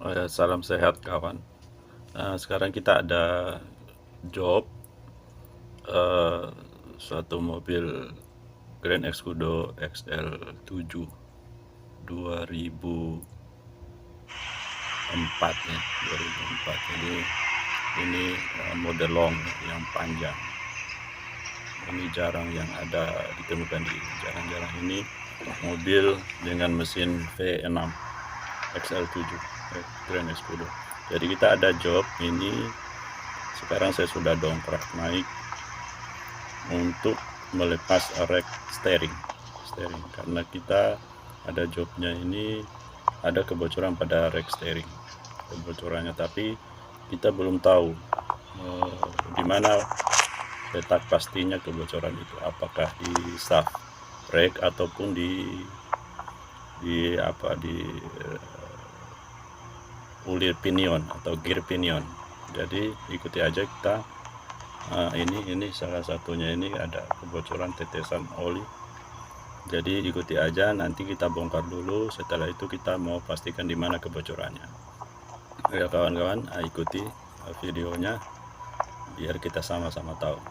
Salam sehat kawan. Sekarang kita ada job suatu mobil Grand Escudo XL7 2004 ya, 2004. Jadi ini model long yang panjang. Ini jarang yang ada ditemukan jarang-jarang ini mobil dengan mesin V6 XL7 Grand Escudo. Jadi kita ada job ini. Sekarang saya sudah dongkrak naik untuk melepas rek steering karena kita ada jobnya ini, ada kebocoran pada rek steering kebocorannya, tapi kita belum tahu di mana letak pastinya kebocoran itu, apakah di shaft rek ataupun di ulir pinion atau gear pinion. Jadi ikuti aja kita. Ini salah satunya, ini ada kebocoran tetesan oli. Jadi ikuti aja, nanti kita bongkar dulu. Setelah itu kita mau pastikan di mana kebocorannya. Ya kawan-kawan, ikuti videonya biar kita sama-sama tahu.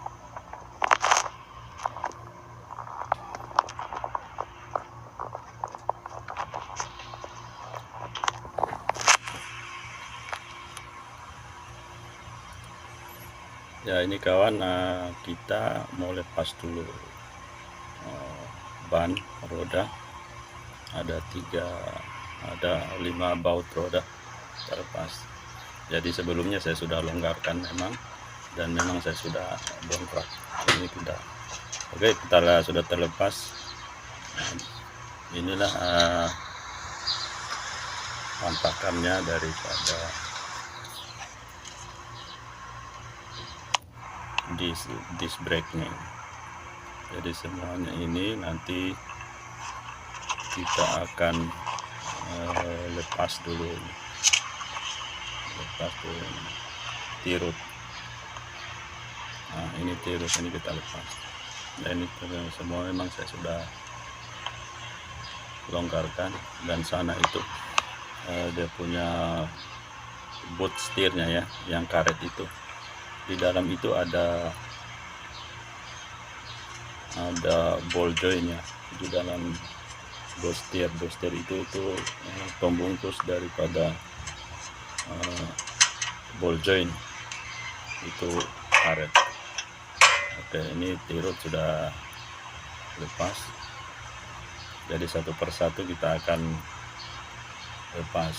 Ya ini kawan, kita mau lepas dulu ban roda. Ada 5 baut roda terlepas. Jadi sebelumnya saya sudah longgarkan dan memang saya sudah dongkrak. Ini tidak. Oke, kita sudah terlepas. Inilah tampakannya daripada disc brake-nya. Jadi semuanya ini nanti kita akan lepas dulu tirut. Nah ini tirut, ini kita lepas. Dan ini semua memang saya sudah longgarkan. Dan sana itu dia punya boot setirnya ya, yang karet itu. Di dalam itu ada ball jointnya di dalam booster itu pembungkus daripada ball joint itu karet. Oke, ini tirut sudah lepas. Jadi satu persatu kita akan lepas.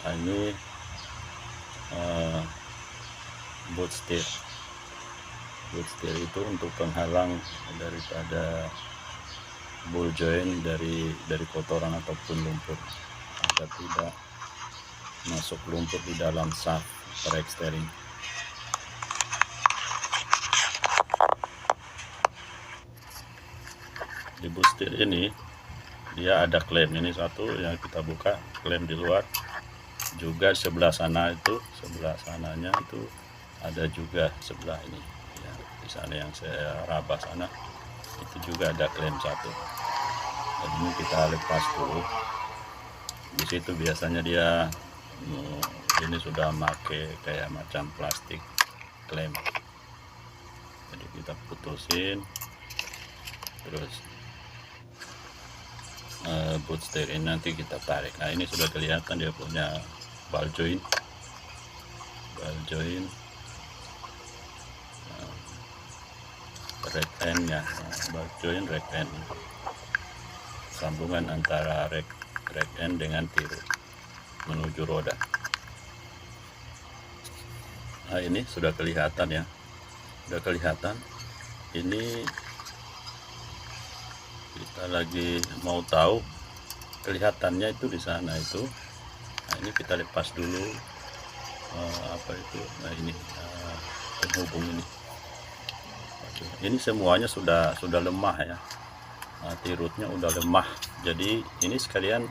Nah, ini boot steer itu untuk penghalang daripada ball joint dari kotoran ataupun lumpur, agar tidak masuk lumpur di dalam shaft rek steering. Di boot steer ini dia ada klem, ini satu yang kita buka, klem di luar. Juga sebelah sananya itu ada juga sebelah ini ya, di sana yang saya raba sana itu juga ada klem satu. Jadi ini kita lepas dulu. Di situ biasanya dia ini sudah pakai kayak macam plastik klem. Jadi kita putusin, terus boot steer ini nanti kita tarik. Nah ini sudah kelihatan dia punya ball joint rek end nya, ball joint rek end, sambungan antara rek end dengan tirut menuju roda. Nah ini sudah kelihatan ya, ini kita lagi mau tahu kelihatannya itu di sana itu. Nah ini kita lepas dulu nah ini penghubung ini semuanya sudah lemah ya. Nah, tirutnya udah lemah, jadi ini sekalian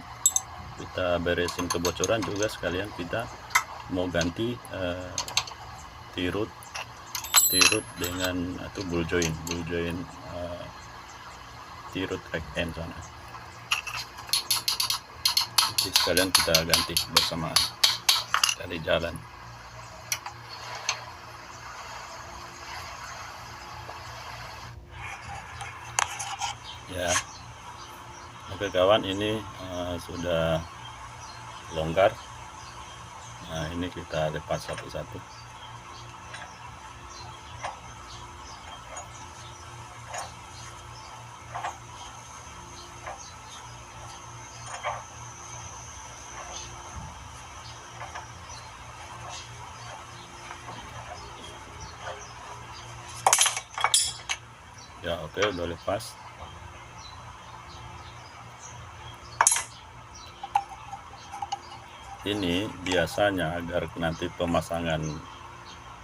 kita beresin kebocoran, juga sekalian kita mau ganti tirut dengan ball joint tirut rek end sana. Jadi sekalian kita ganti bersamaan dari jalan. Ya, oke kawan, ini sudah longgar. Nah, ini kita lepas satu-satu. Ya, oke, udah lepas. Ini biasanya agar nanti pemasangannya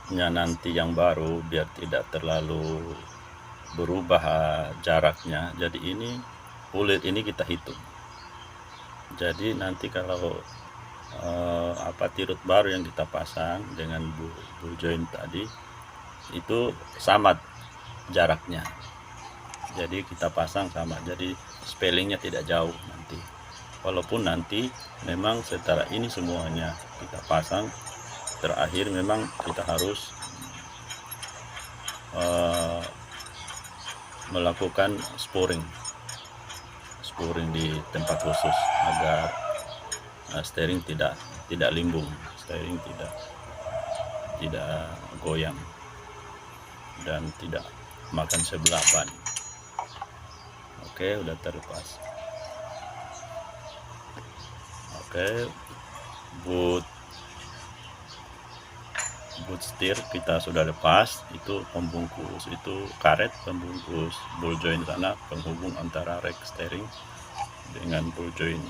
nanti yang baru biar tidak terlalu berubah jaraknya. Jadi ini kulit ini kita hitung. Jadi nanti kalau tirut baru yang kita pasang dengan ball joint tadi itu sama jaraknya. Jadi kita pasang sama, jadi spellingnya tidak jauh nanti. Walaupun nanti memang setelah ini semuanya kita pasang, terakhir memang kita harus melakukan sporing di tempat khusus agar steering tidak limbung, steering tidak goyang dan tidak makan sebelah ban. Oke, udah terlepas. Oke, boot setir kita sudah lepas. Itu pembungkus, itu karet pembungkus ball joint sana, penghubung antara rack steering dengan ball joint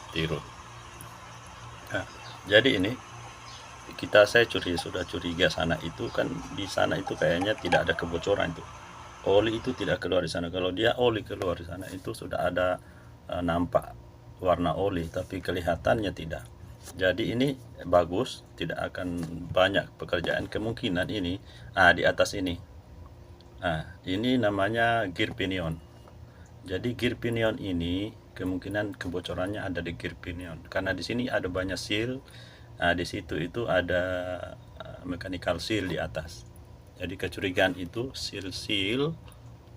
tirut. Nah, jadi ini saya sudah curiga sana itu kan, di sana itu kayaknya tidak ada kebocoran itu. Oli itu tidak keluar di sana. Kalau dia oli keluar di sana itu sudah ada nampak warna oli, tapi kelihatannya tidak. Jadi ini bagus, tidak akan banyak pekerjaan. Kemungkinan ini di atas ini. Ini namanya gear pinion. Jadi gear pinion ini kemungkinan kebocorannya ada di gear pinion karena di sini ada banyak seal. Di situ itu ada mechanical seal di atas. Jadi kecurigaan itu seal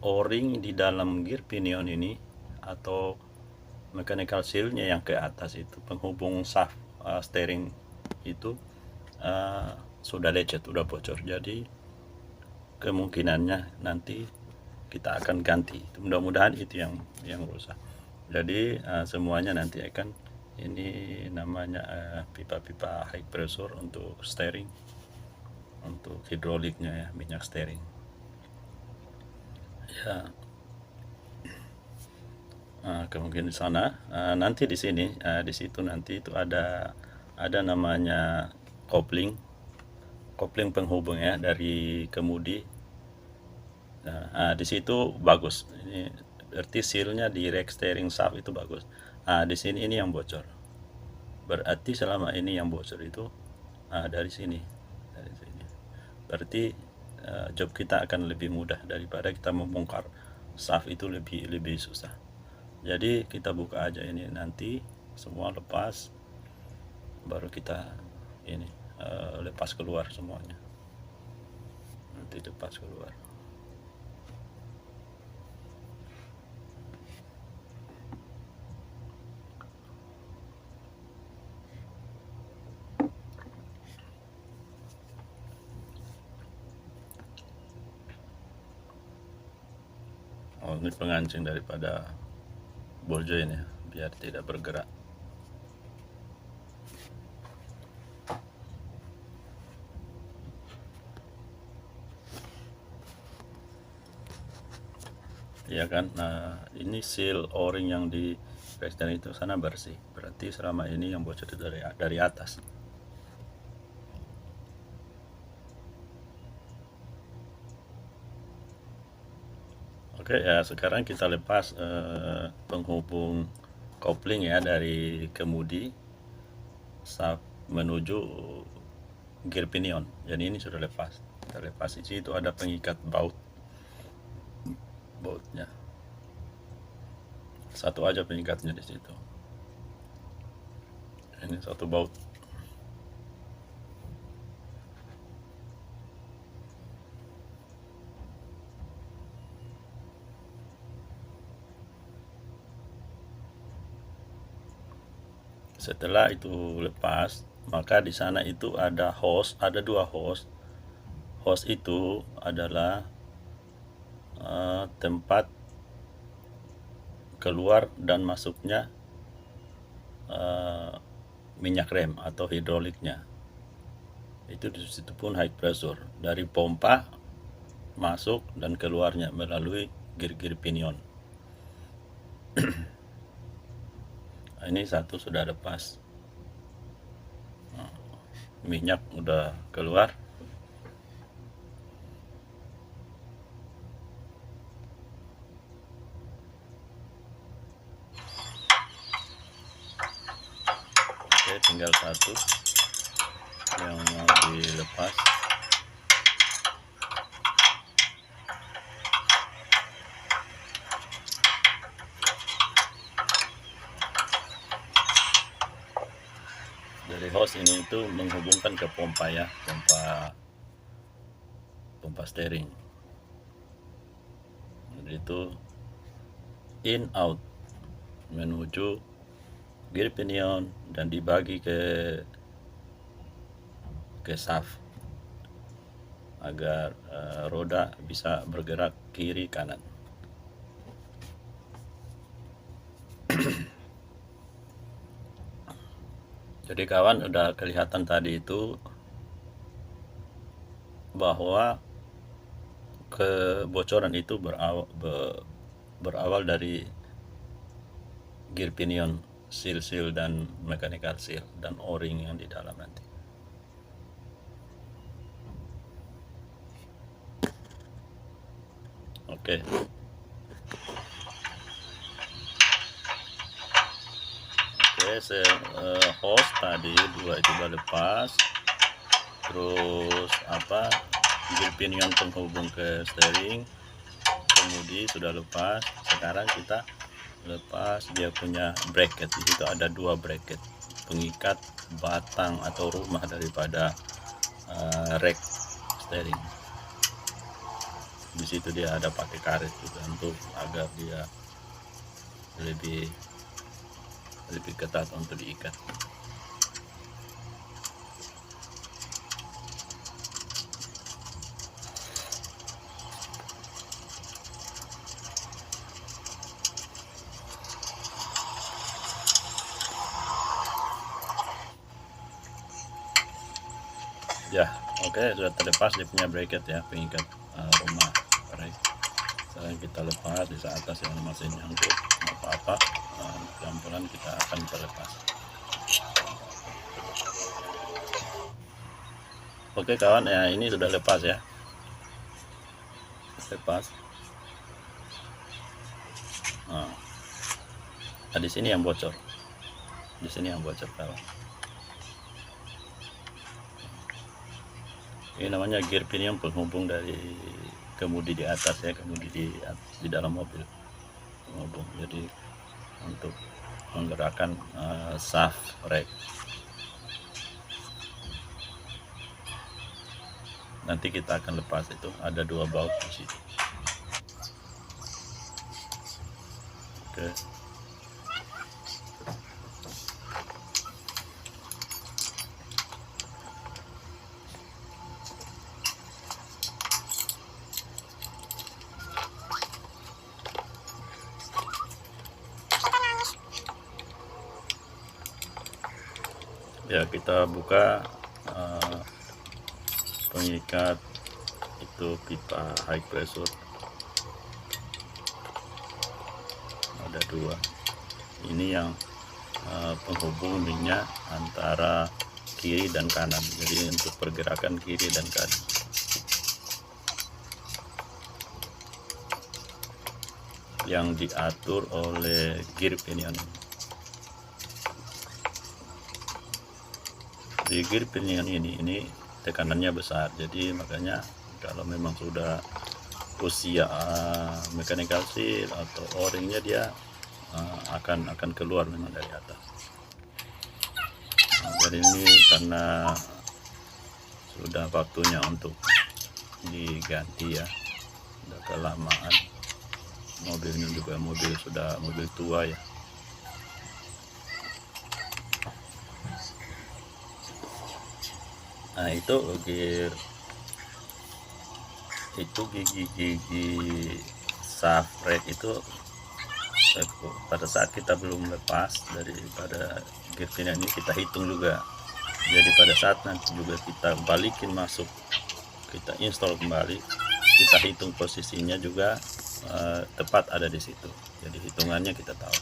o-ring di dalam gear pinion ini atau mechanical sealnya yang ke atas itu, penghubung shaft steering itu sudah lecet, sudah bocor. Jadi kemungkinannya nanti kita akan ganti. Mudah-mudahan itu yang rusak. Jadi semuanya nanti akan, ini namanya pipa-pipa high pressure untuk steering, untuk hidroliknya ya, minyak steering. Ya, kemungkinan di sana. Nanti di sini, di situ nanti itu ada namanya kopling penghubung ya dari kemudi. Di situ bagus. Ini berarti sealnya di rack steering shaft itu bagus. Di sini ini yang bocor. Berarti selama ini yang bocor itu dari sini. Berarti job kita akan lebih mudah daripada kita membongkar shaft itu lebih susah. Jadi kita buka aja ini, nanti semua lepas, baru kita ini lepas keluar semuanya. Nanti lepas keluar. Ini pengancing daripada ball joint ya, biar tidak bergerak. Ya kan, nah ini seal o-ring yang di steering itu sana bersih, berarti selama ini yang bocor itu dari atas. Oke ya, sekarang kita lepas penghubung kopling ya dari kemudi shaft menuju gear pinion. Jadi ini sudah lepas. Kita lepas, di situ ada pengikat bautnya. Satu aja pengikatnya di situ. Ini satu baut. Setelah itu lepas, maka di sana itu ada hose, ada dua hose. Hose itu adalah tempat keluar dan masuknya minyak rem atau hidroliknya. Itu di situ pun high pressure, dari pompa masuk dan keluarnya melalui gear pinion. Ini satu sudah lepas, minyak udah keluar. Oke, tinggal satu yang mau dilepas. Dari hose ini itu menghubungkan ke pompa ya, pompa steering. Jadi itu in out menuju gear pinion dan dibagi ke shaft agar roda bisa bergerak kiri kanan. Jadi kawan, udah kelihatan tadi itu bahwa kebocoran itu berawal dari gear pinion, seal dan mechanical seal dan o-ring yang di dalam nanti. Oke. Hose tadi dua itu udah lepas, terus gear pinion penghubung ke steering, kemudi sudah lepas. Sekarang kita lepas dia punya bracket. Di situ ada dua bracket pengikat batang atau rumah daripada rack steering. Di situ dia ada pakai karet juga untuk agar dia lebih ketat untuk diikat. Ya, oke, sudah terlepas dia punya bracket ya, pengikat rumah. Sekarang kita lepas di atas yang masih nyangkut apa-apa, pelan-pelan kita akan terlepas. Oke kawan, ya ini sudah lepas ya, lepas. Nah, di sini yang bocor, kawan. Ini namanya gear pinion penghubung dari kemudi di atas ya, kemudi di dalam mobil penghubung. Jadi untuk menggerakkan shaft rack. Nanti kita akan lepas itu, ada dua baut di situ. Oke. Ya, kita buka pengikat itu pipa high pressure, ada dua. Ini yang penghubung minyak antara kiri dan kanan, jadi untuk pergerakan kiri dan kanan. Yang diatur oleh gear pinion. Di gear pinion ini tekanannya besar, jadi makanya kalau memang sudah usia mechanical seal atau o-ringnya dia akan keluar memang dari atas. ini karena sudah waktunya untuk diganti ya, sudah kelamaan. Mobilnya juga sudah mobil tua ya. Nah itu gigi shaft rake itu pada saat kita belum lepas daripada gear pinion ini kita hitung juga. Jadi pada saat nanti juga kita balikin masuk, kita install kembali, kita hitung posisinya juga tepat ada di situ. Jadi hitungannya kita tahu,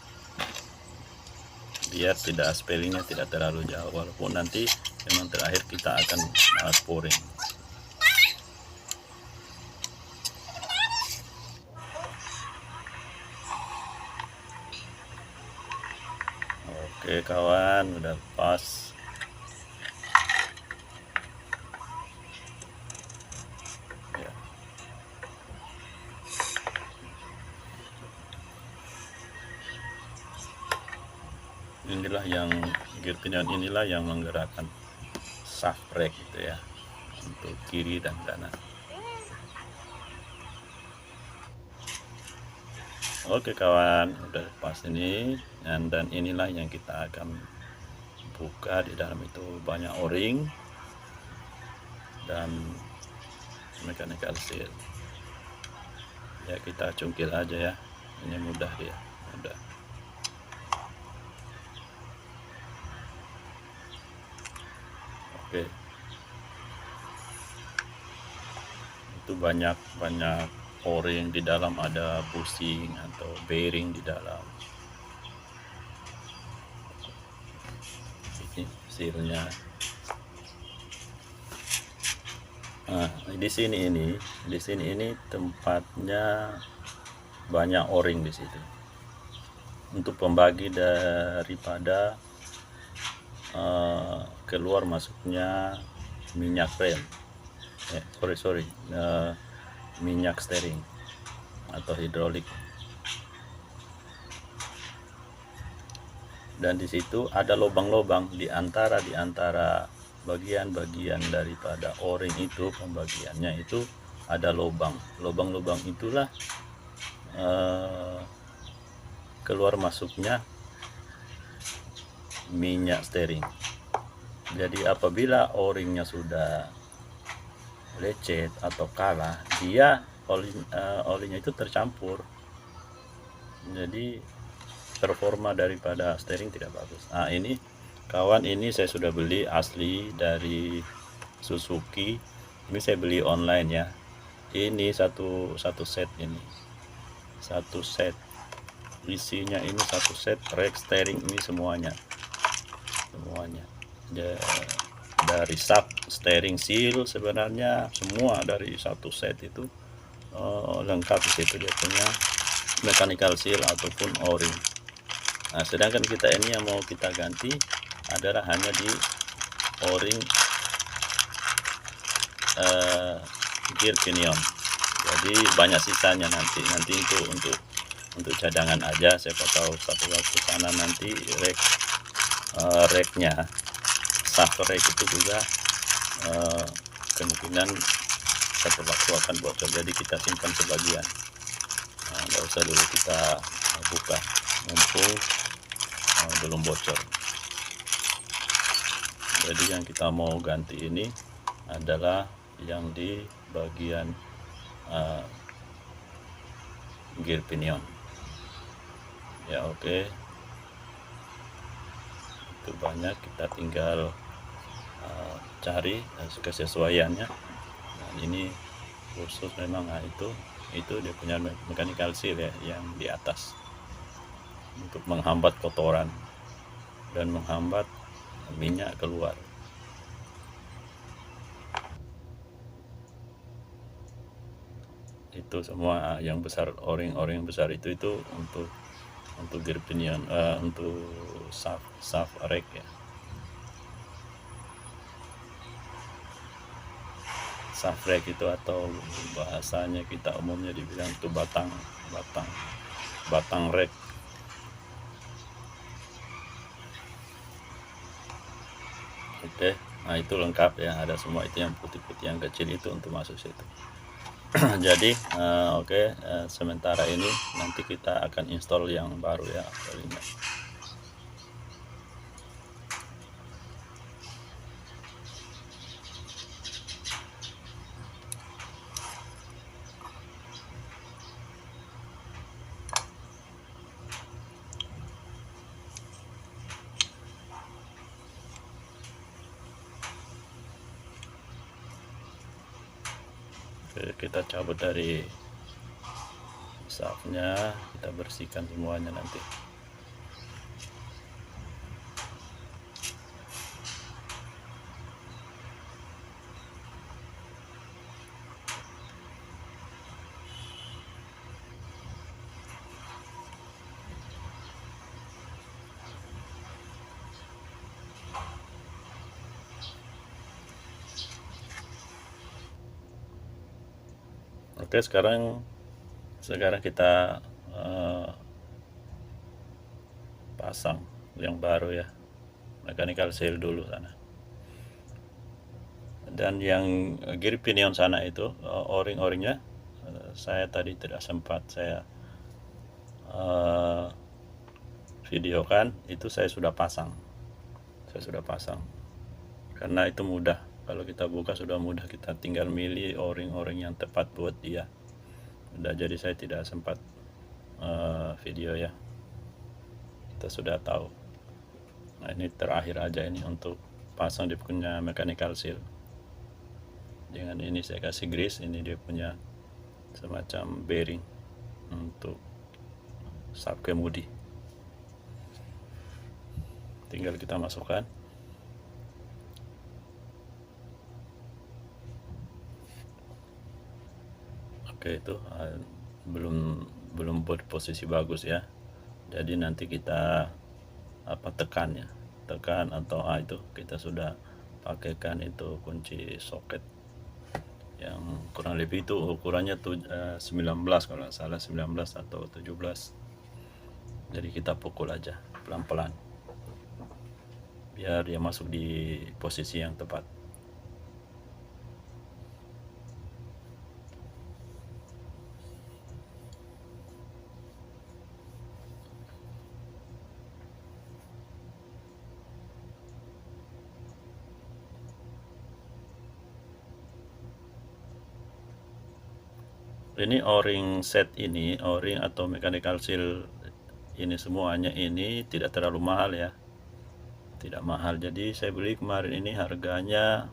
biar tidak spellingnya tidak terlalu jauh, walaupun nanti memang terakhir kita akan pouring. Oke kawan, udah pas. Ya. Inilah yang gear pinion, inilah yang menggerakkan shaft rake itu ya, untuk kiri dan kanan. Oke kawan, udah pas ini, dan inilah yang kita akan buka. Di dalam itu banyak o-ring dan mechanical seal ya. Kita cungkil aja ya, ini mudah dia, mudah. Oke, itu banyak o-ring di dalam, ada bushing atau bearing di dalam. Ini sealnya. Nah, di sini ini tempatnya banyak o-ring di situ untuk pembagi daripada keluar masuknya minyak rem, minyak steering atau hidrolik. Dan di situ ada lubang-lubang di antara bagian-bagian daripada o-ring itu, pembagiannya itu ada lubang-lubang itulah keluar masuknya minyak steering. Jadi apabila o-ringnya sudah lecet atau kalah, dia olinya itu tercampur, jadi performa daripada steering tidak bagus. Nah ini kawan, ini saya sudah beli asli dari Suzuki. Ini saya beli online ya. Ini satu set, ini satu set isinya, ini satu set rake steering ini semuanya dari shaft steering seal, sebenarnya semua dari satu set itu lengkap di situ, dia punya mechanical seal ataupun o-ring. Nah sedangkan kita ini yang mau kita ganti adalah hanya di o-ring gear pinion. Jadi banyak sisanya nanti itu untuk cadangan aja, siapa tahu satu waktu sana nanti rake-nya shaft rake itu juga kemungkinan satu waktu akan bocor, jadi kita simpan sebagian. Nggak usah dulu kita buka, mumpung belum bocor. Jadi yang kita mau ganti ini adalah yang di bagian gear pinion ya. Oke, itu banyak, kita tinggal cari kesesuaiannya. Dan ini khusus memang, itu dia punya mechanical seal ya, yang di atas, untuk menghambat kotoran dan menghambat minyak keluar. Itu semua yang besar, o-ring besar itu untuk gear pinion, untuk shaft rake ya. Shaft rake itu, atau bahasanya kita umumnya dibilang itu batang rake. Oke, nah itu lengkap ya, ada semua itu yang putih-putih yang kecil itu untuk masuk situ. Jadi oke, sementara ini nanti kita akan install yang baru ya, olinya. Oke, kita cabut dari shaftnya, kita bersihkan semuanya nanti. Oke, sekarang kita pasang yang baru ya, mechanical seal dulu sana. Dan yang gear pinion sana itu o-ring-o-ringnya saya tadi tidak sempat saya videokan, itu saya sudah pasang karena itu mudah. Kalau kita buka sudah mudah, kita tinggal milih o-ring yang tepat buat dia. Udah, jadi saya tidak sempat video ya, kita sudah tahu. Nah, ini terakhir aja ini untuk pasang dia punya mechanical seal. Dengan ini saya kasih grease, ini dia punya semacam bearing untuk sub kemudi. Tinggal kita masukkan. Oke, itu belum buat posisi bagus ya. Jadi nanti kita tekan atau itu kita sudah pakaikan itu kunci soket yang kurang lebih itu ukurannya tuh 19 kalau nggak salah, 19 atau 17. Jadi kita pukul aja pelan-pelan biar dia masuk di posisi yang tepat. Ini o-ring set ini, o-ring atau mechanical seal ini semuanya ini tidak terlalu mahal ya, tidak mahal. Jadi saya beli kemarin ini harganya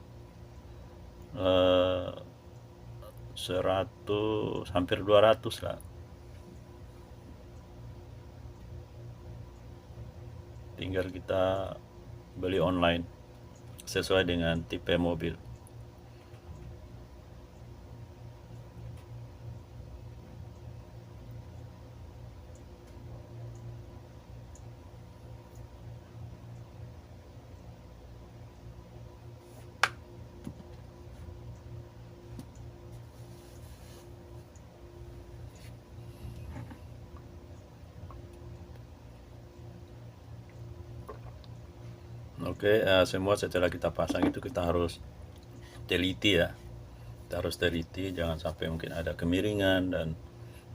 100 hampir 200 lah. Tinggal kita beli online sesuai dengan tipe mobil. Oke, semua setelah kita pasang itu kita harus teliti ya. Kita harus teliti, jangan sampai mungkin ada kemiringan dan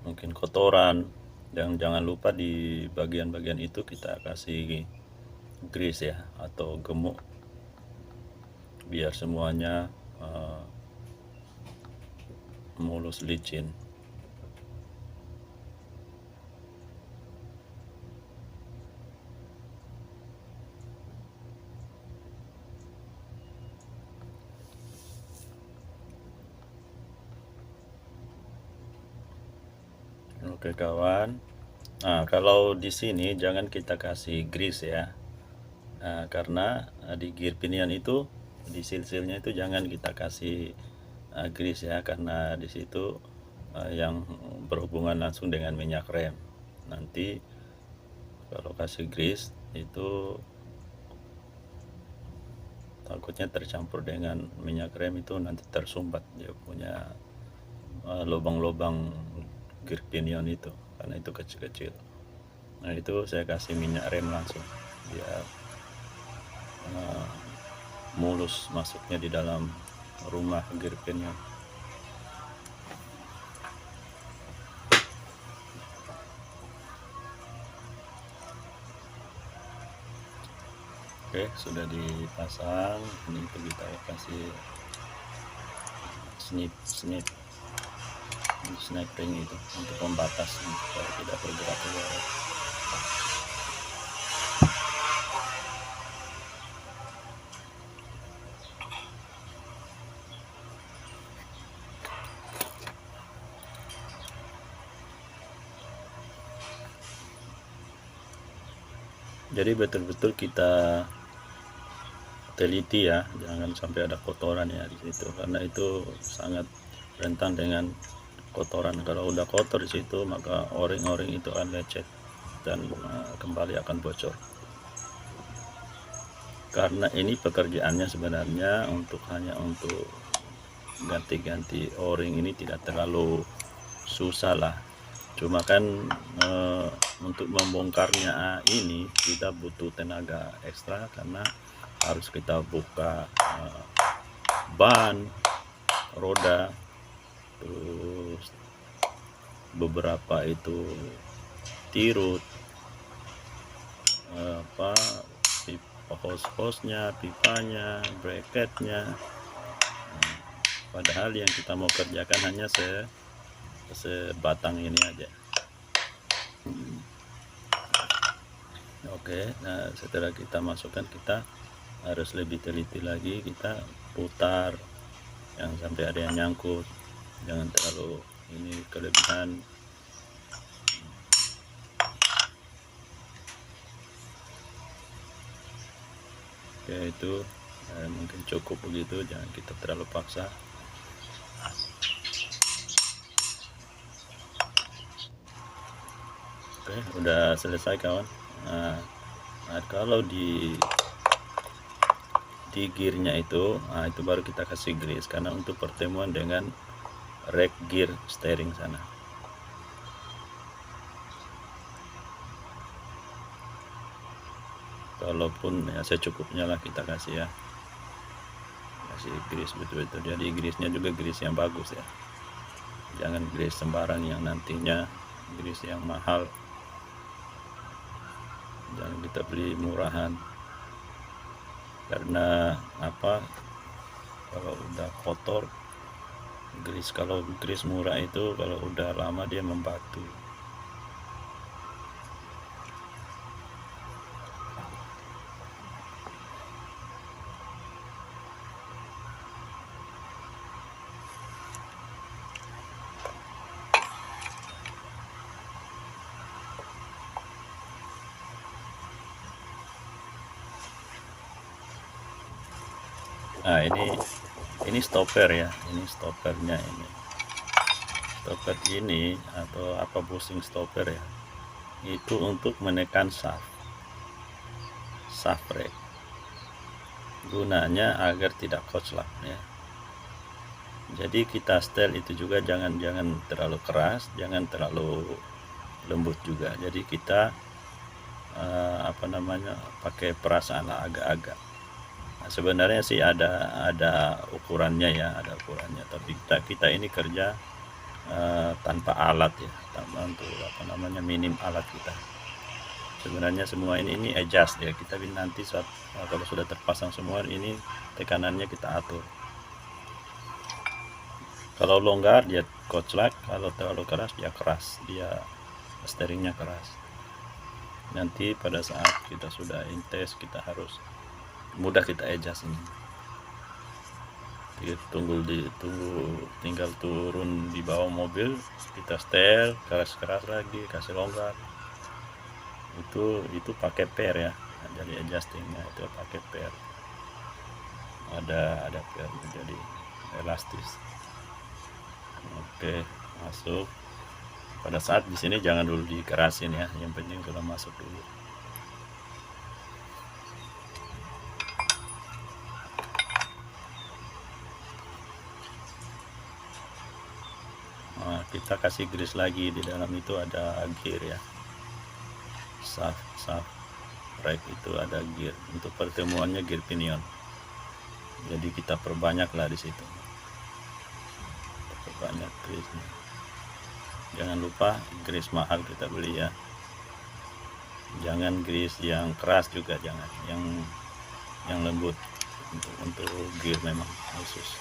mungkin kotoran. Dan jangan lupa di bagian-bagian itu kita kasih grease ya, atau gemuk, biar semuanya mulus licin. Oke kawan, nah kalau di sini jangan kita kasih grease ya, karena di gear pinion itu di seal-sealnya itu jangan kita kasih grease ya, karena di situ yang berhubungan langsung dengan minyak rem. Nanti kalau kasih grease itu takutnya tercampur dengan minyak rem, itu nanti tersumbat dia punya lubang-lubang gear pinion itu, karena itu kecil-kecil. Nah itu saya kasih minyak rem langsung biar mulus masuknya di dalam rumah gear pinion. Oke, sudah dipasang. Ini kita kasih sniping itu untuk pembatas supaya tidak bergerak keluar. Jadi betul-betul kita teliti ya, jangan sampai ada kotoran ya di situ, karena itu sangat rentan dengan kotoran. Kalau udah kotor di situ, maka o-ring itu akan lecet dan kembali akan bocor. Karena ini pekerjaannya sebenarnya hanya untuk ganti-ganti o-ring, ini tidak terlalu susah lah. Cuma kan untuk membongkarnya ini kita butuh tenaga ekstra, karena harus kita buka ban, roda, terus beberapa itu tirut, hose-nya, pipanya, bracketnya. Padahal yang kita mau kerjakan hanya sebatang ini aja. Oke, nah setelah kita masukkan, kita harus lebih teliti lagi, kita putar yang sampai ada yang nyangkut, jangan terlalu ini kelebihan. Oke, itu mungkin cukup begitu, jangan kita terlalu paksa. Oke, udah selesai kawan. Nah kalau di gearnya itu, itu baru kita kasih grease, karena untuk pertemuan dengan rack gear steering sana. Kalaupun ya secukupnya lah kita kasih ya, kasih grease betul-betul. Jadi grease-nya juga grease yang bagus ya, jangan grease sembarang yang nantinya grease yang mahal. Jangan kita beli murahan, karena kalau udah kotor grease, kalau grease murah itu kalau udah lama dia membatu. Nah ini stopper ya, ini stoppernya, ini stopper ini atau bushing stopper ya, itu untuk menekan shaft rack, gunanya agar tidak koclak ya. Jadi kita setel itu juga jangan terlalu keras, jangan terlalu lembut juga. Jadi kita pakai perasaan agak-agak. Nah, sebenarnya sih ada ukurannya ya, ada ukurannya, tapi kita ini kerja tanpa alat ya, tanpa untuk minim alat kita. Sebenarnya semua ini adjust ya, kita nanti saat kalau sudah terpasang semua ini tekanannya kita atur. Kalau longgar dia koclak, kalau terlalu keras dia keras, dia steeringnya keras. Nanti pada saat kita sudah intes, kita harus mudah kita adjust ini. Tinggal turun di bawah mobil, kita setel keras lagi, kasih longgar. Itu pakai per ya. Nah, jadi adjustingnya itu pakai per, ada per, jadi elastis. Oke, masuk. Pada saat di sini jangan dulu dikerasin ya, yang penting sudah masuk dulu. Nah, kita kasih grease lagi, di dalam itu ada gear ya, shaft rack itu ada gear, untuk pertemuannya gear pinion. jadi kita perbanyaklah di situ, perbanyak grease-nya. Jangan lupa grease mahal kita beli ya, jangan grease yang keras juga, jangan yang lembut, untuk gear memang khusus.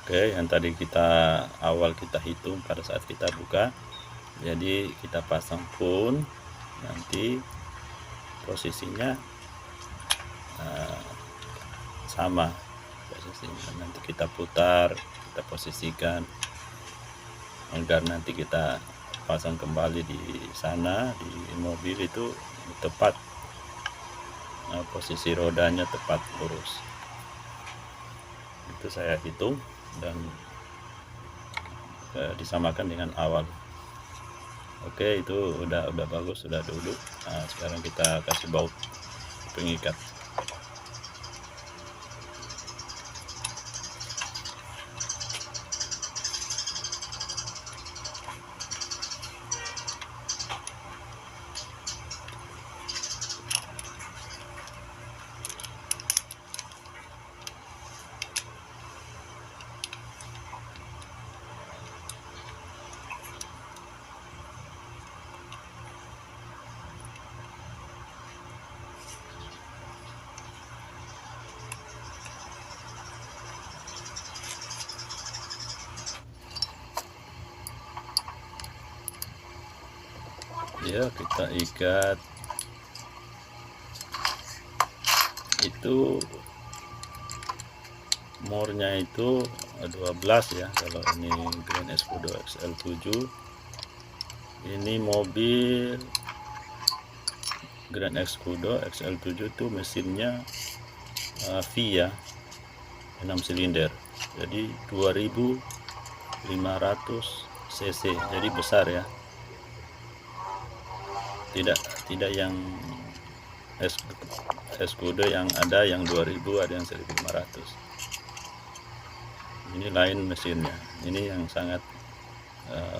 Oke, yang tadi awal kita hitung pada saat kita buka, jadi kita pasang pun nanti posisinya sama posisinya, nanti kita putar, kita posisikan agar nanti kita pasang kembali di sana di mobil itu tepat, posisi rodanya tepat lurus. Itu saya hitung dan disamakan dengan awal. Oke, itu udah bagus, sudah duduk. Nah, sekarang kita kasih baut pengikat. Ya, kita ikat itu more-nya itu 12 ya, kalau ini Grand Escudo XL7. Ini mobil Grand Escudo XL7 itu mesinnya V ya, 6 silinder, jadi 2500 cc, jadi besar ya, tidak yang Escudo yang ada yang 2000, ada yang 1500. Ini lain mesinnya, ini yang sangat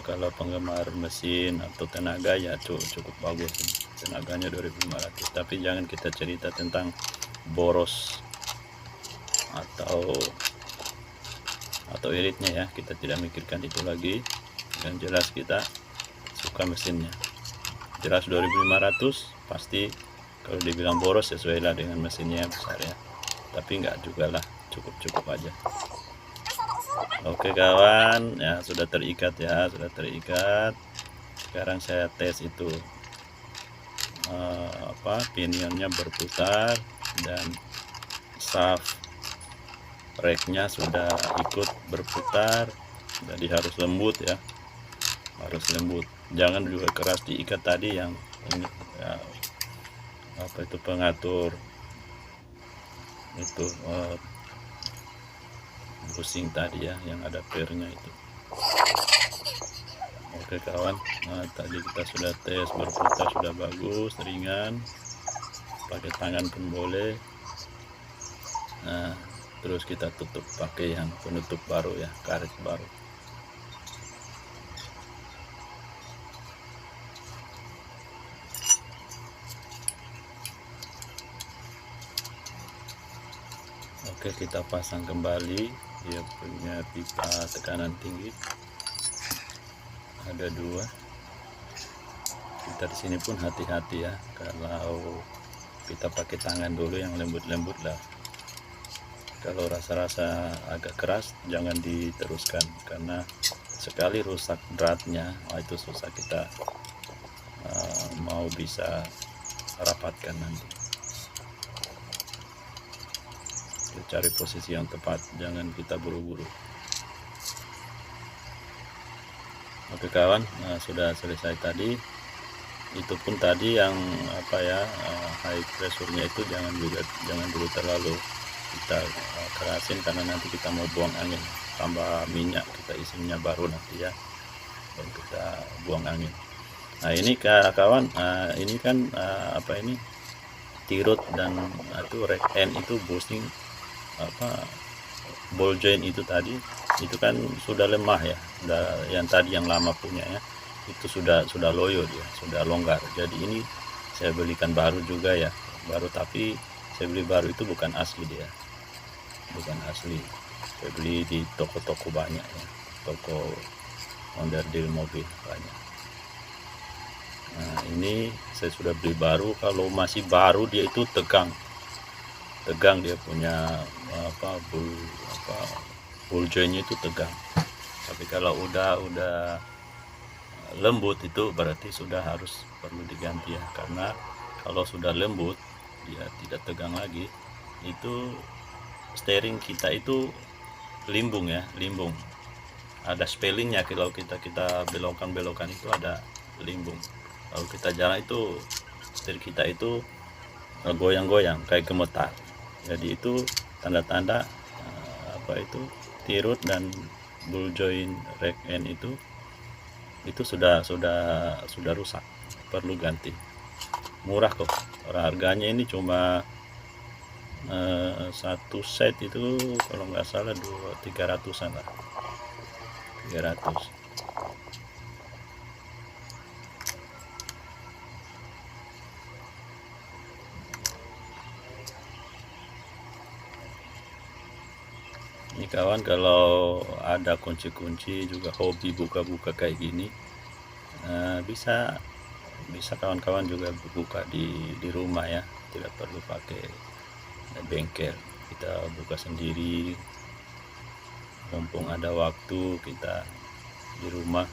kalau penggemar mesin atau tenaga ya cukup bagus, tenaganya 2500. Tapi jangan kita cerita tentang boros atau iritnya ya, kita tidak mikirkan itu lagi. Yang jelas kita suka mesinnya, jelas 2500 pasti. Kalau dibilang boros sesuai lah dengan mesinnya besar ya, tapi enggak juga lah, cukup aja. Oke kawan, ya sudah terikat ya, sudah terikat. Sekarang saya tes itu pinionnya berputar dan shaft racknya sudah ikut berputar, jadi harus lembut ya, harus lembut. Jangan juga keras diikat tadi yang ini ya, itu pengatur itu pusing tadi ya, yang ada pernya itu. Oke kawan, nah tadi kita sudah tes berputar, sudah bagus, ringan, pakai tangan pun boleh. Nah terus kita tutup pakai yang penutup baru ya, karet baru. Oke, kita pasang kembali, dia punya pipa tekanan tinggi, ada 2. Kita di sini pun hati-hati ya, kalau kita pakai tangan dulu yang lembut-lembut lah. Kalau rasa-rasa agak keras jangan diteruskan, karena sekali rusak dratnya, itu susah kita mau bisa rapatkan nanti. Cari posisi yang tepat, jangan kita buru-buru. Oke kawan, nah, sudah selesai tadi. Itu pun tadi yang high pressure-nya itu jangan dulu terlalu kita kerasin, karena nanti kita mau buang angin, tambah minyak kita isinya baru nanti ya, baru kita buang angin. Nah ini kawan, ini kan tirut dan itu rack end itu bushing ball joint itu tadi itu kan sudah lemah ya, yang tadi yang lama punya ya itu sudah loyo, dia sudah longgar. Jadi ini saya belikan baru juga ya, baru, tapi saya beli baru itu bukan asli, dia bukan asli, saya beli di toko-toko banyak ya, toko onderdil mobil banyak. Nah ini saya sudah beli baru. Kalau masih baru dia itu tegang dia punya ball jointnya itu tegang. Tapi kalau udah lembut itu berarti sudah harus perlu diganti ya, karena kalau sudah lembut dia tidak tegang lagi, itu steering kita itu limbung ya, limbung, ada spellingnya. Kalau kita belokan itu ada limbung. Kalau kita jalan itu steering kita itu goyang-goyang kayak gemetar. Jadi itu tanda-tanda tirut dan ball joint rack end itu sudah rusak, perlu ganti. Murah kok, harganya ini cuma satu set itu kalau nggak salah 300-an lah, 300. Ini kawan kalau ada kunci-kunci juga hobi buka-buka kayak gini, bisa kawan-kawan juga buka di rumah ya, tidak perlu pakai bengkel, kita buka sendiri. Mumpung ada waktu kita di rumah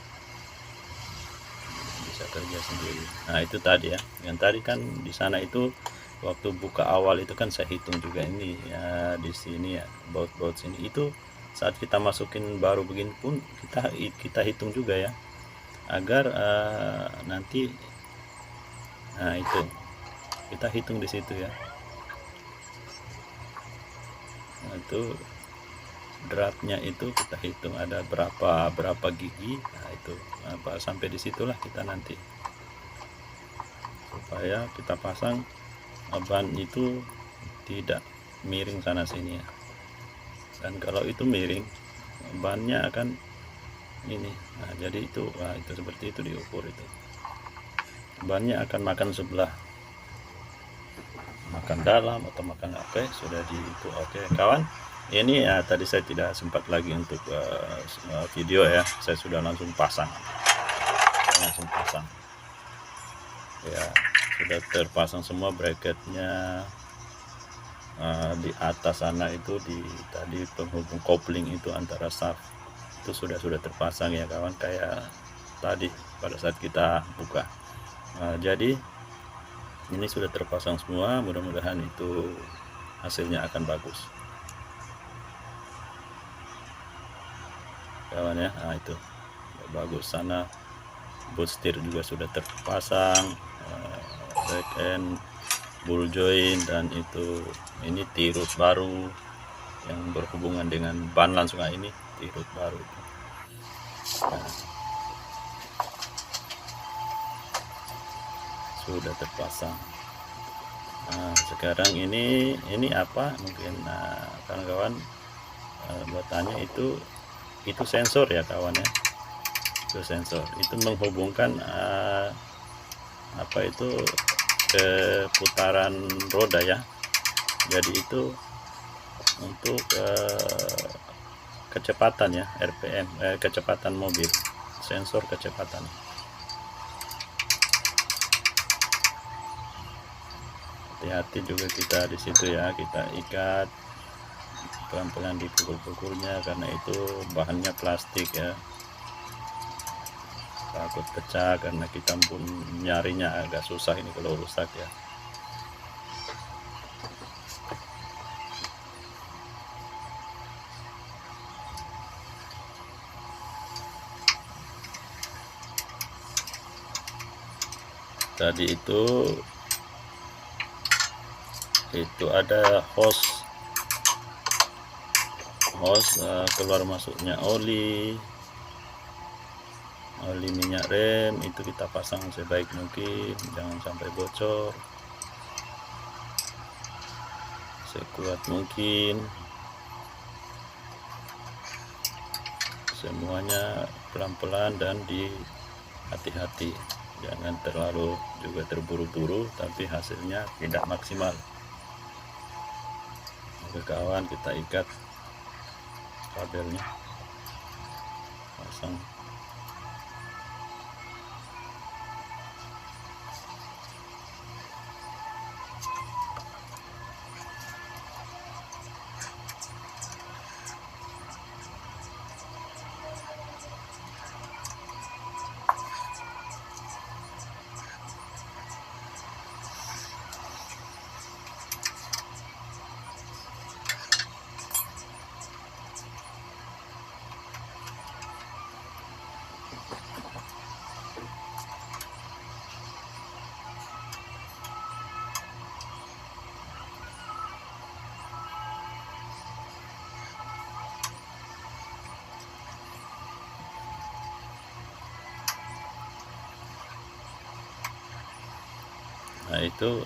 bisa kerja sendiri. Nah itu tadi ya, yang tadi kan di sana itu waktu buka awal itu kan saya hitung juga ini ya, di sini ya baut sini itu saat kita masukin baru begini pun kita hitung juga ya, agar nanti nah itu kita hitung di situ ya. Nah, itu dratnya itu kita hitung ada berapa gigi. Nah itu sampai disitulah kita nanti, supaya kita pasang ban itu tidak miring sana sini ya. Dan kalau itu miring, bannya akan ini. Nah jadi itu seperti itu diukur, itu bannya akan makan sebelah, makan dalam atau makan apa, sudah di itu. Oke kawan, ini ya tadi saya tidak sempat lagi untuk video ya, saya sudah langsung pasang ya, sudah terpasang semua bracketnya. Di atas sana itu tadi penghubung kopling itu antara shaft itu sudah terpasang ya kawan, kayak tadi pada saat kita buka. Jadi ini sudah terpasang semua, mudah-mudahan itu hasilnya akan bagus kawan ya. Nah itu bagus, sana boot setir juga sudah terpasang, back end, ball joint, dan ini tirut baru yang berhubungan dengan ban langsung. Ini tirut baru itu. Nah, sudah terpasang. Nah, sekarang ini apa mungkin kawan-kawan buatannya itu sensor ya kawan ya, itu sensor, itu menghubungkan ke putaran roda ya. Jadi itu untuk kecepatan ya, RPM, kecepatan mobil, sensor kecepatan. Hati-hati juga kita di situ ya, kita ikat pelan-pelan, dipukul-pukulnya karena itu bahannya plastik ya, takut pecah, karena kita pun nyarinya agak susah ini kalau rusak ya. Tadi itu ada hose keluar masuknya oli minyak rem, itu kita pasang sebaik mungkin, jangan sampai bocor, sekuat mungkin. semuanya pelan-pelan dan hati-hati, jangan terlalu juga terburu-buru tapi hasilnya tidak maksimal. Oke kawan, kita ikat kabelnya, pasang. Nah itu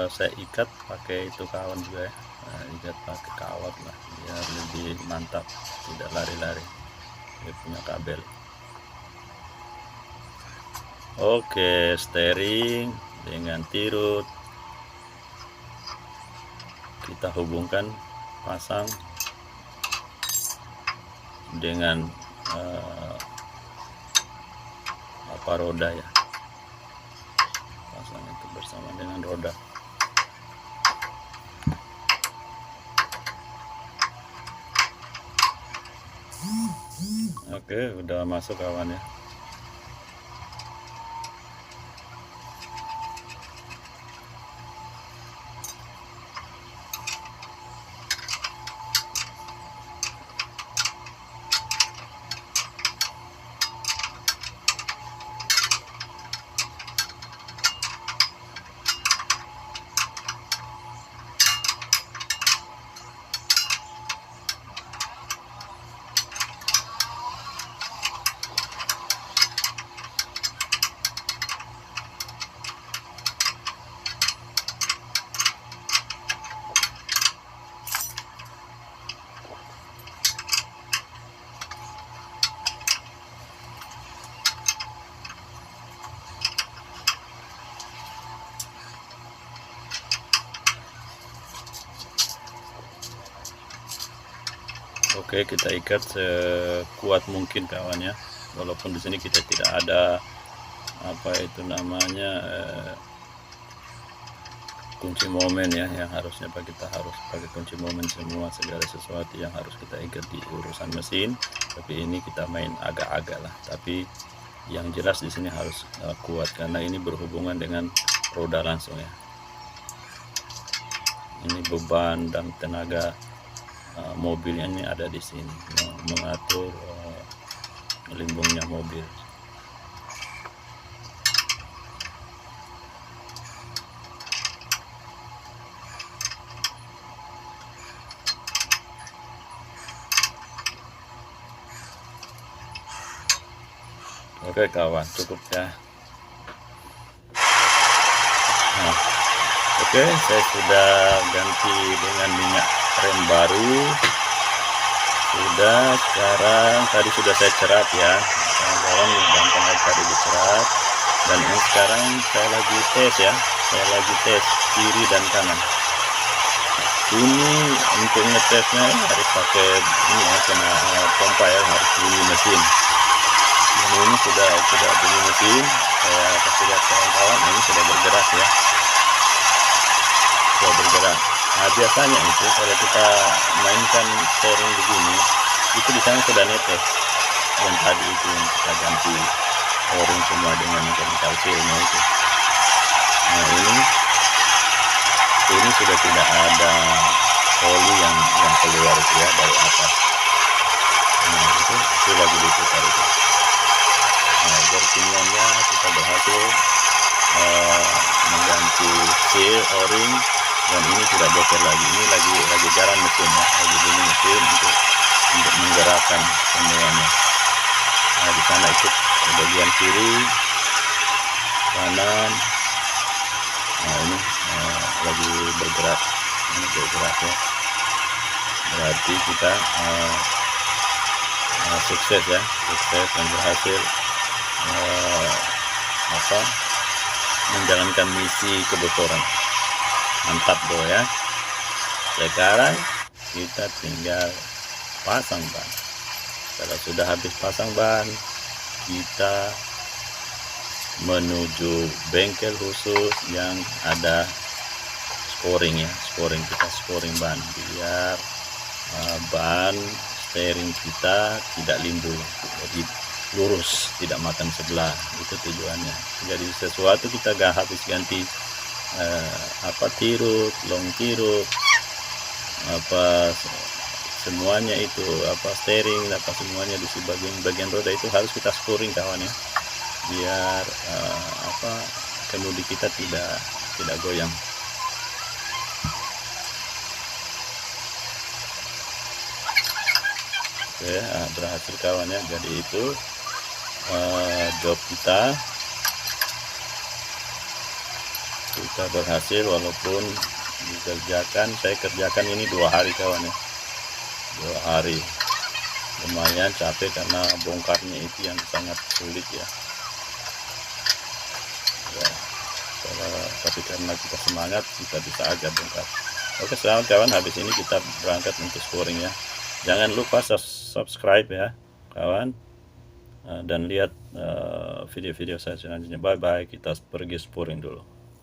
saya ikat pakai itu kawan juga ya. Nah, ikat pakai kawat lah biar lebih mantap, tidak lari-lari dia punya kabel. Oke, steering dengan tirut kita hubungkan, pasang dengan roda ya, pasang itu bersama dengan roda. Oke, udah masuk kawan ya. Oke, kita ikat sekuat mungkin kawan ya. Walaupun di sini kita tidak ada apa itu namanya kunci momen ya, yang harusnya kita harus pakai kunci momen semua, segala sesuatu yang harus kita ikat di urusan mesin. Tapi ini kita main agak-agak lah. Tapi yang jelas di sini harus kuat karena ini berhubungan dengan roda langsung ya. Ini beban dan tenaga mobilnya ini ada di sini, mengatur limbungnya mobil. Oke kawan, cukup ya. Nah, oke, saya sudah ganti dengan minyak rem baru. Sekarang tadi sudah saya cerat ya, kawan gampang aja tadi dicerat. Dan ini sekarang saya lagi tes ya, saya lagi tes kiri dan kanan. Ini untuk ngetesnya harus pakai ini ya, kena pompa ya, harus bunyi mesin. Dan ini sudah bunyi mesin, saya kasih lihat kawan-kawan, ini sudah bergerak ya, sudah bergerak. Nah biasanya itu kalau kita mainkan steering begini, itu di sana sudah netes. Dan tadi itu yang kita ganti o-ring semua dengan chemical seal-nya itu. Nah ini sudah tidak ada oli yang keluar itu ya dari atas. Nah itu lagi diputar itu. Nah berkiniannya kita berhasil mengganti seal o-ring. Dan ini sudah bocor lagi, ini lagi jalan mesin ya, lagi bunyi mesin untuk menggerakkan semuanya. Nah di sana ikut bagian kiri, kanan. Nah ini lagi bergerak, ini bergerak ya. Berarti kita sukses ya, sukses dan berhasil menjalankan misi kebocoran. Mantap bro ya. Sekarang kita tinggal pasang ban. Kalau sudah habis pasang ban, kita menuju bengkel khusus yang ada scoring ya, kita scoring ban biar ban steering kita tidak limbul, jadi lurus, tidak makan sebelah. Itu tujuannya. Jadi sesuatu kita gak habis ganti tirut, long tirut, semuanya itu, steering, semuanya di bagian roda itu harus kita scoring kawan ya, biar kemudi kita tidak goyang. Oke, berhasil kawan ya. Jadi itu job kita berhasil, walaupun saya kerjakan ini 2 hari kawan ya, 2 hari. Lumayan capek karena bongkarnya itu yang sangat sulit ya. Tapi karena kita semangat, kita bisa aja bongkar. Oke, selamat kawan, habis ini kita berangkat untuk scoring ya. Jangan lupa subscribe ya kawan, dan lihat video-video saya selanjutnya. Bye bye, kita pergi scoring dulu.